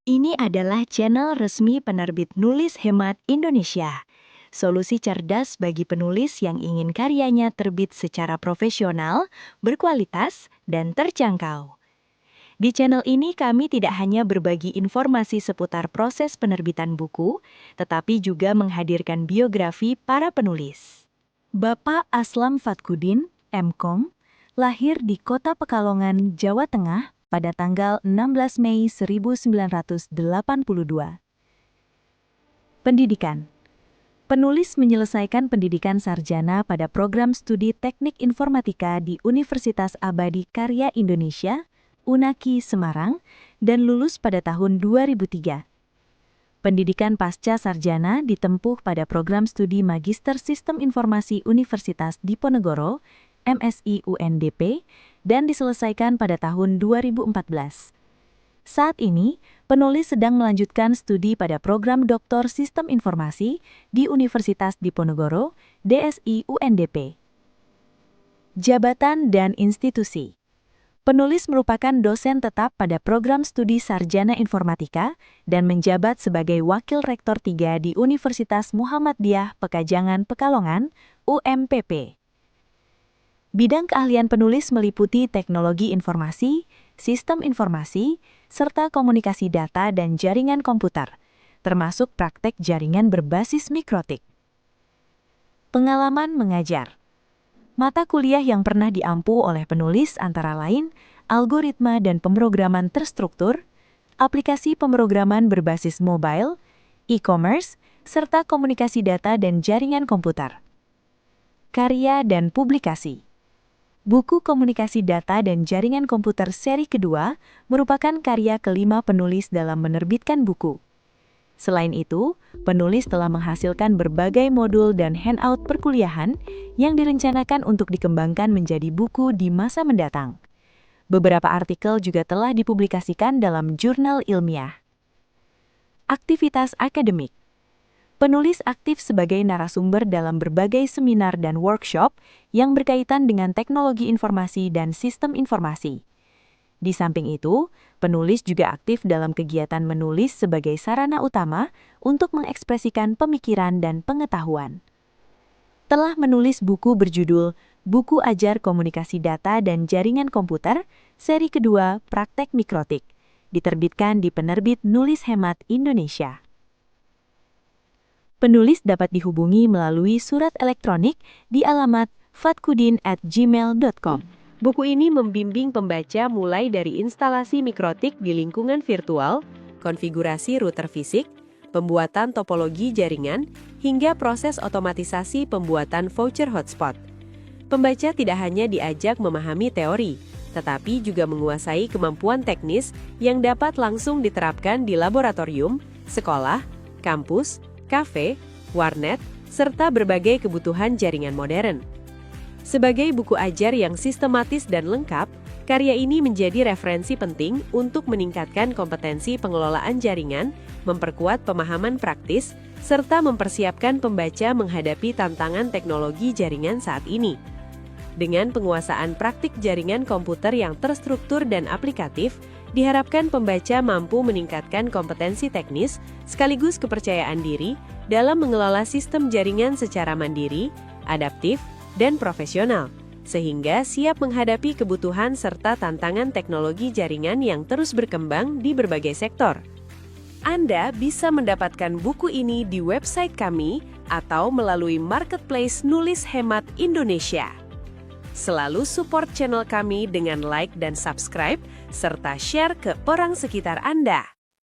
Ini adalah channel resmi penerbit Nulis Hemat Indonesia. Solusi cerdas bagi penulis yang ingin karyanya terbit secara profesional, berkualitas, dan terjangkau. Di channel ini kami tidak hanya berbagi informasi seputar proses penerbitan buku, tetapi juga menghadirkan biografi para penulis. Bapak Aslam Fatkudin, MKom, lahir di Kota Pekalongan, Jawa Tengah pada tanggal 16 Mei 1982. Pendidikan. Penulis menyelesaikan pendidikan sarjana pada program studi Teknik Informatika di Universitas Abadi Karya Indonesia, UNAKI Semarang, dan lulus pada tahun 2003. Pendidikan pasca sarjana ditempuh pada program studi Magister Sistem Informasi Universitas Diponegoro, MSI UNDP, dan diselesaikan pada tahun 2014. Saat ini, penulis sedang melanjutkan studi pada program Doktor Sistem Informasi di Universitas Diponegoro, DSI UNDP. Jabatan dan institusi. Penulis merupakan dosen tetap pada program studi Sarjana Informatika dan menjabat sebagai Wakil Rektor 3 di Universitas Muhammadiyah Pekajangan Pekalongan, UMPP. Bidang keahlian penulis meliputi teknologi informasi, sistem informasi, serta komunikasi data dan jaringan komputer, termasuk praktek jaringan berbasis mikrotik. Pengalaman mengajar. Mata kuliah yang pernah diampu oleh penulis antara lain algoritma dan pemrograman terstruktur, aplikasi pemrograman berbasis mobile, e-commerce, serta komunikasi data dan jaringan komputer. Karya dan publikasi. Buku Komunikasi Data dan Jaringan Komputer seri kedua merupakan karya kelima penulis dalam menerbitkan buku. Selain itu, penulis telah menghasilkan berbagai modul dan handout perkuliahan yang direncanakan untuk dikembangkan menjadi buku di masa mendatang. Beberapa artikel juga telah dipublikasikan dalam jurnal ilmiah. Aktivitas akademik. Penulis aktif sebagai narasumber dalam berbagai seminar dan workshop yang berkaitan dengan teknologi informasi dan sistem informasi. Di samping itu, penulis juga aktif dalam kegiatan menulis sebagai sarana utama untuk mengekspresikan pemikiran dan pengetahuan. Telah menulis buku berjudul Buku Ajar Komunikasi Data dan Jaringan Komputer, seri kedua Praktek Mikrotik, diterbitkan di penerbit Nulis Hemat Indonesia. Penulis dapat dihubungi melalui surat elektronik di alamat fatkudin@gmail.com. Buku ini membimbing pembaca mulai dari instalasi mikrotik di lingkungan virtual, konfigurasi router fisik, pembuatan topologi jaringan, hingga proses otomatisasi pembuatan voucher hotspot. Pembaca tidak hanya diajak memahami teori, tetapi juga menguasai kemampuan teknis yang dapat langsung diterapkan di laboratorium, sekolah, kampus, kafe, warnet, serta berbagai kebutuhan jaringan modern. Sebagai buku ajar yang sistematis dan lengkap, karya ini menjadi referensi penting untuk meningkatkan kompetensi pengelolaan jaringan, memperkuat pemahaman praktis, serta mempersiapkan pembaca menghadapi tantangan teknologi jaringan saat ini. Dengan penguasaan praktik jaringan komputer yang terstruktur dan aplikatif, diharapkan pembaca mampu meningkatkan kompetensi teknis sekaligus kepercayaan diri dalam mengelola sistem jaringan secara mandiri, adaptif, dan profesional, sehingga siap menghadapi kebutuhan serta tantangan teknologi jaringan yang terus berkembang di berbagai sektor. Anda bisa mendapatkan buku ini di website kami atau melalui marketplace Nulis Hemat Indonesia. Selalu support channel kami dengan like dan subscribe, serta share ke orang sekitar Anda.